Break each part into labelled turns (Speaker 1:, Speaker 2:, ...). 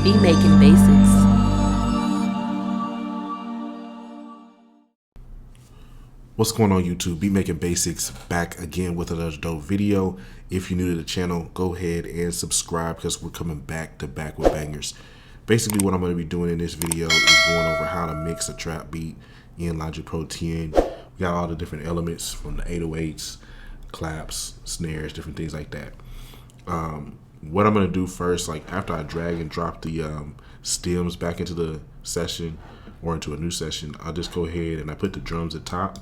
Speaker 1: Be making basics.
Speaker 2: What's going on YouTube? Beat Making Basics back again with another dope video. If you're new to the channel, go ahead and subscribe because we're coming back to back with bangers. Basically what I'm going to be doing in this video is going over how to mix a trap beat in Logic Pro 10. We got all the different elements from the 808s, claps, snares, different things like that. What I'm going to do first, like after I drag and drop the stems back into the session or into a new session, I'll just go ahead and I put the drums at top.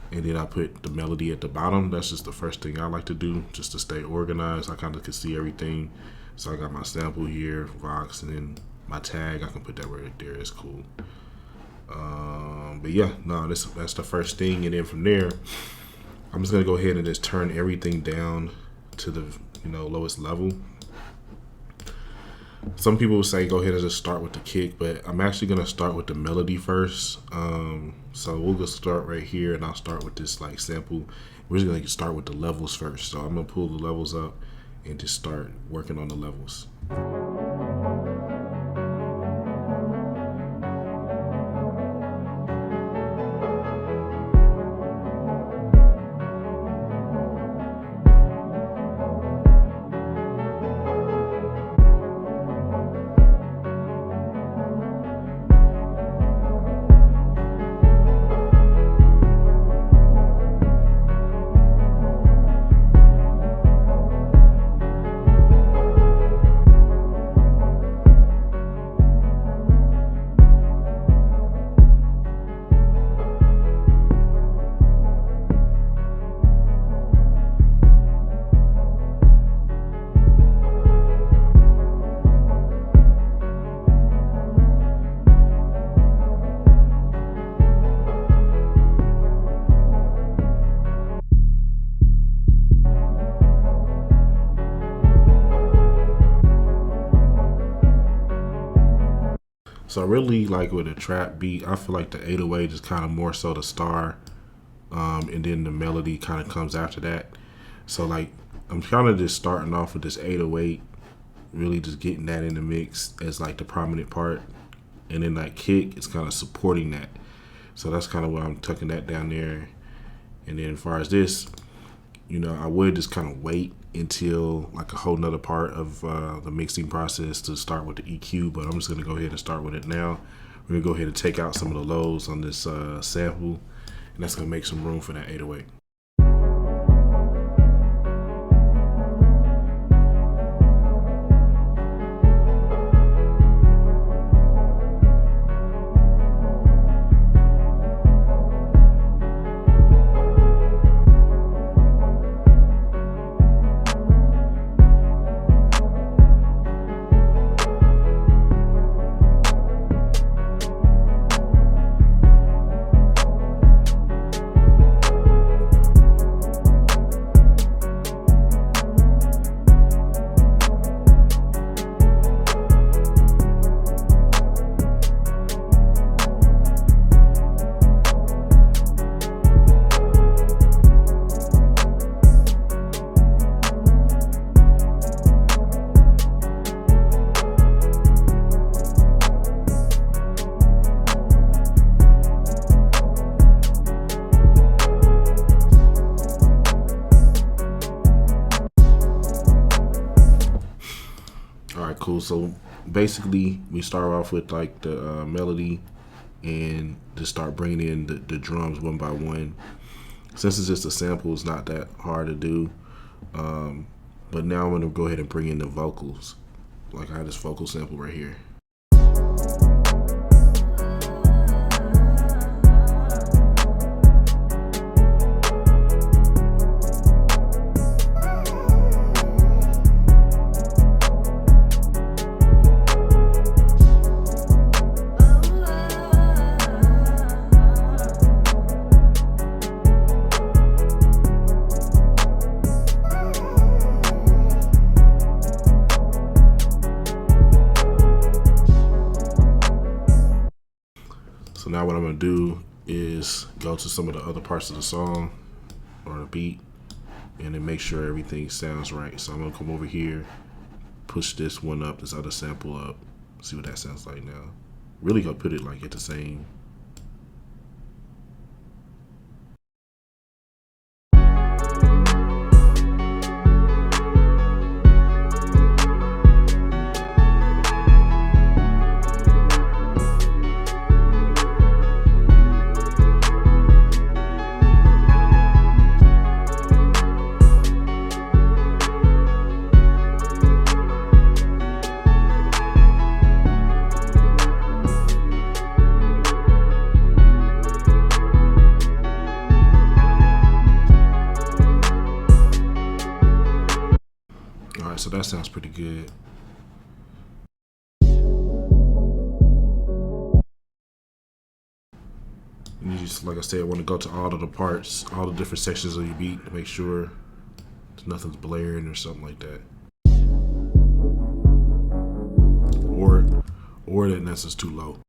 Speaker 2: And then I put the melody at the bottom. That's just the first thing I like to do, just to stay organized. I kind of can see everything. So I got my sample here, Vox, and then my tag. I can put that right there. It's cool. But yeah, no, that's the first thing. And then from there, I'm just gonna go ahead and just turn everything down to the lowest level. Some people will say go ahead and just start with the kick, but I'm actually gonna start with the melody first. So we'll just start right here, and I'll start with this like sample. We're just gonna start with the levels first. So I'm gonna pull the levels up and just start working on the levels. So I really like with a trap beat, I feel like the 808 is kind of more so the star, and then the melody kind of comes after that. So like I'm kind of just starting off with this 808, really just getting that in the mix as like the prominent part, and then that kick is kind of supporting that. So that's kind of why I'm tucking that down there. And then as far as this, I would just kind of wait until like a whole nother part of the mixing process to start with the EQ, but I'm just gonna go ahead and start with it now. We're gonna go ahead and take out some of the lows on this sample, and that's gonna make some room for that 808. Alright, cool. So basically we start off with like the melody and just start bringing in the drums one by one. Since it's just a sample, it's not that hard to do. But now I'm going to go ahead and bring in the vocals. Like I have this vocal sample right here. So now what I'm gonna do is go to some of the other parts of the song or the beat and then make sure everything sounds right. So I'm gonna come over here, push this one up, this other sample up. See what that sounds like now. Really gonna put it like at the same. Alright, so that sounds pretty good. And you just, like I said, want to go to all of the parts, all the different sections of your beat to make sure nothing's blaring or something like that. Or that that's just too low.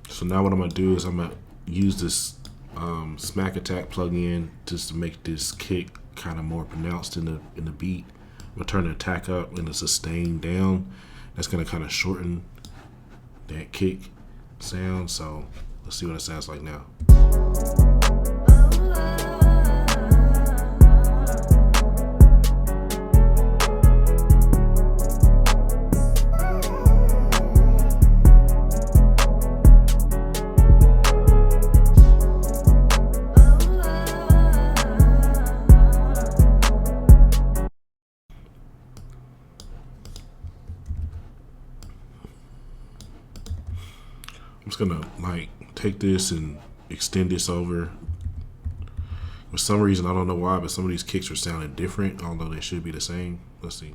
Speaker 2: So now what I'm gonna do is I'm gonna use this Smack Attack plugin just to make this kick kind of more pronounced in the beat. I'm gonna turn the attack up and the sustain down. That's gonna kind of shorten that kick sound. So let's see what it sounds like now. I'm just gonna like take this and extend this over. For some reason, I don't know why, but some of these kicks are sounding different, although they should be the same. Let's see.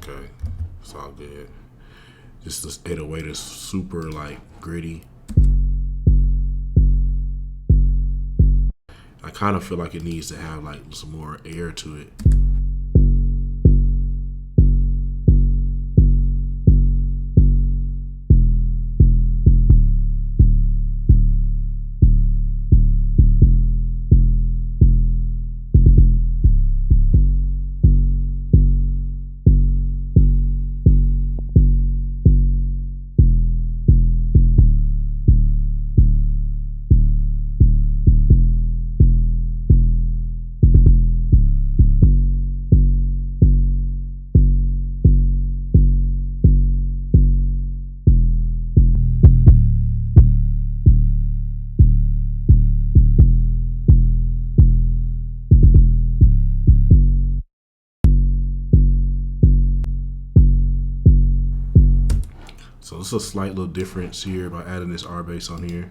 Speaker 2: Okay, it's all good. Just this 808 is super like gritty. I kind of feel like it needs to have like some more air to it. So this is a slight little difference here by adding this R bass on here.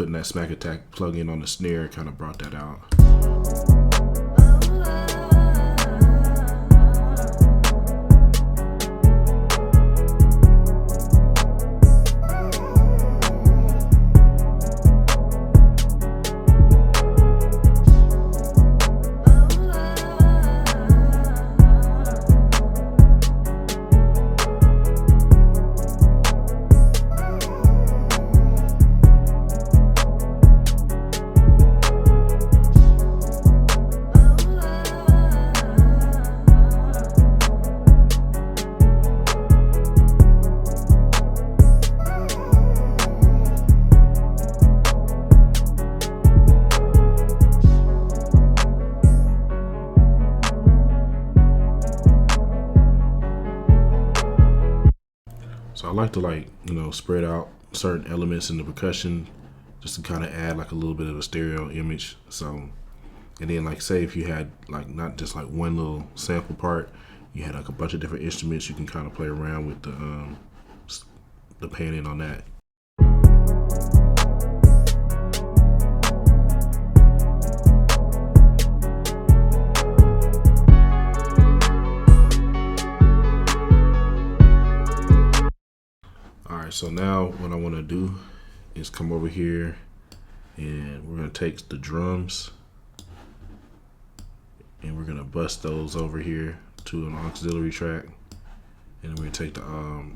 Speaker 2: putting that Smack Attack plug-in on the snare kind of brought that out. So I like to spread out certain elements in the percussion just to kind of add like a little bit of a stereo image. So, and then like say if you had like not just like one little sample part, you had like a bunch of different instruments, you can kind of play around with the panning on that. Alright, so now what I want to do is come over here and we're going to take the drums and we're going to bust those over here to an auxiliary track, and then we're going to take the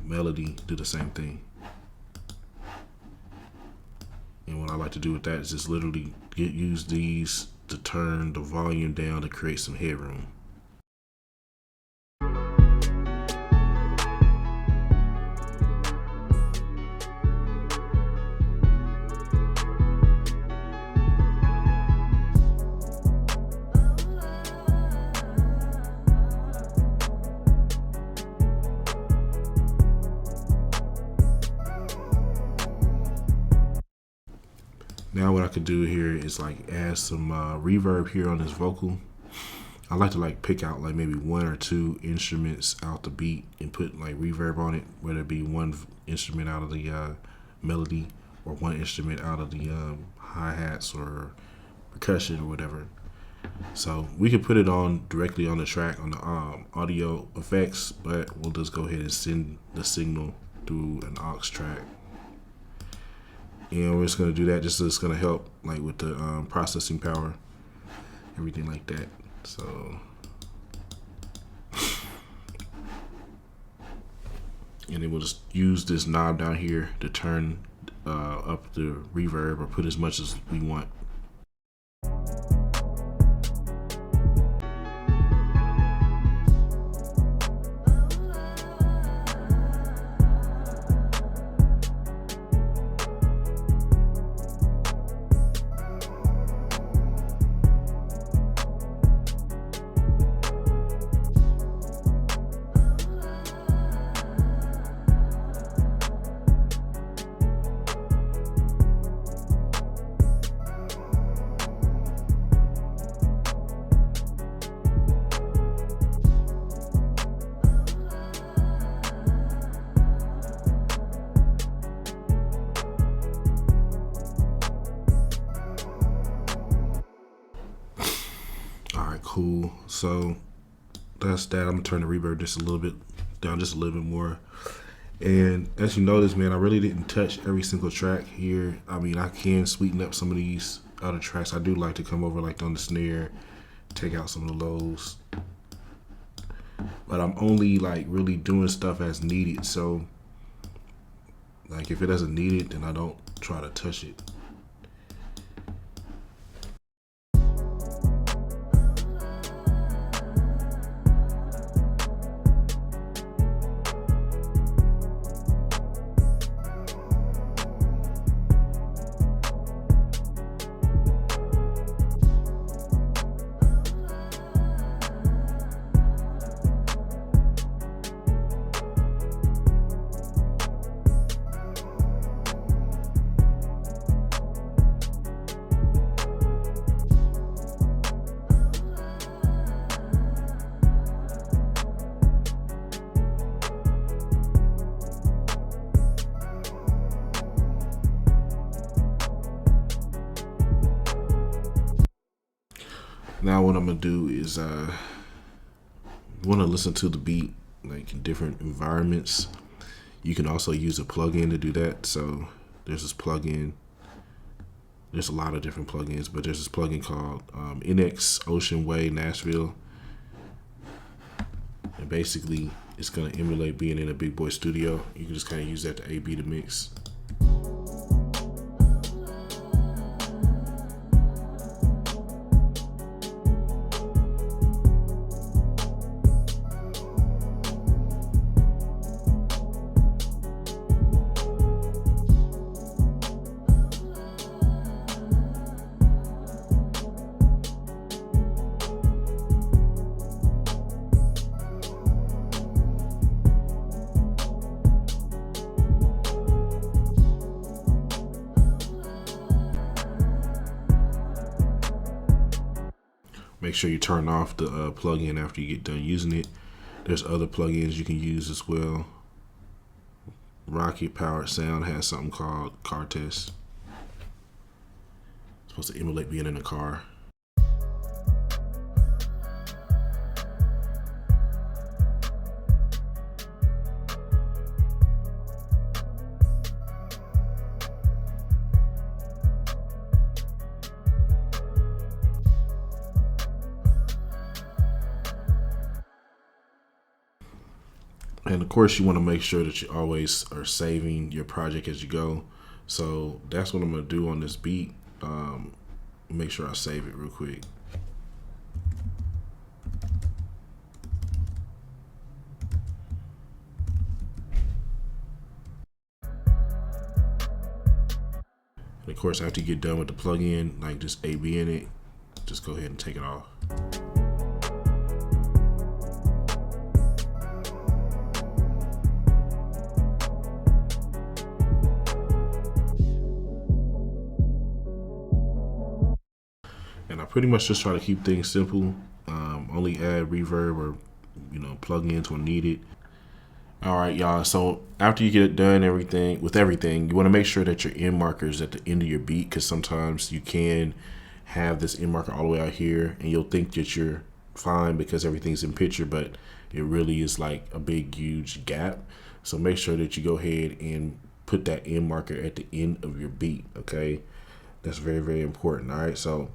Speaker 2: melody, do the same thing. And what I like to do with that is just literally use these to turn the volume down to create some headroom. Now what I could do here is like add some reverb here on this vocal. I like to like pick out like maybe one or two instruments out the beat and put like reverb on it, whether it be one instrument out of the melody or one instrument out of the hi-hats or percussion or whatever. So we could put it on directly on the track on the audio effects, but we'll just go ahead and send the signal through an aux track. And we're just going to do that just so it's going to help like with the processing power, everything like that. So, and then we'll just use this knob down here to turn up the reverb or put as much as we want. Cool. So that's that. I'm gonna turn the reverb just a little bit down, just a little bit more. And as you notice, man, I really didn't touch every single track here. I mean, I can sweeten up some of these other tracks. I do like to come over like on the snare, take out some of the lows. But I'm only like really doing stuff as needed. So like if it doesn't need it, then I don't try to touch it. Now what I'm gonna do is want to listen to the beat like in different environments. You can also use a plugin to do that. So there's this plugin. There's a lot of different plugins, but there's this plugin called NX Ocean Way Nashville, and basically it's gonna emulate being in a big boy studio. You can just kind of use that to A/B the mix. Make sure you turn off the plugin after you get done using it. There's other plugins you can use as well. Rocket Powered Sound has something called Car Test. It's supposed to emulate being in a car. And of course, you want to make sure that you always are saving your project as you go. So that's what I'm going to do on this beat. Make sure I save it real quick. And of course, after you get done with the plugin, like just A/B in it, just go ahead and take it off. And I pretty much just try to keep things simple. Only add reverb or plugins when needed. All right, y'all. So after you get it done, everything, you want to make sure that your end marker is at the end of your beat, because sometimes you can have this end marker all the way out here, and you'll think that you're fine because everything's in picture, but it really is like a big, huge gap. So make sure that you go ahead and put that end marker at the end of your beat. Okay, that's very, very important. All right, so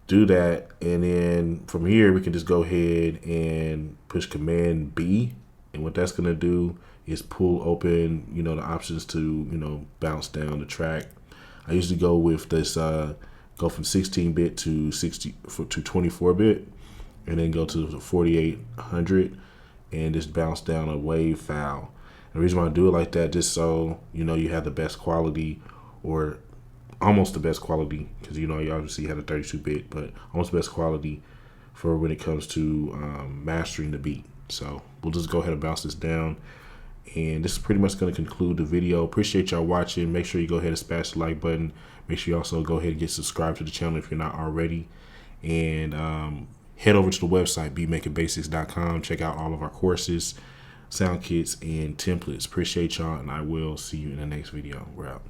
Speaker 2: do that, and then from here we can just go ahead and push Command B, and what that's gonna do is pull open the options to bounce down the track. I usually go with this go from 16-bit to 24-bit, and then go to the 4800 and just bounce down a wave file. The reason why I do it like that, just so you have the best quality, or almost the best quality, because you obviously had a 32-bit, but almost the best quality for when it comes to mastering the beat. So we'll just go ahead and bounce this down, and this is pretty much going to conclude the video. Appreciate y'all watching. Make sure you go ahead and smash the like button. Make sure you also go ahead and get subscribed to the channel if you're not already, and head over to the website beatmakingbasics.com. Check out all of our courses, sound kits, and templates. Appreciate y'all, and I will see you in the next video. We're out.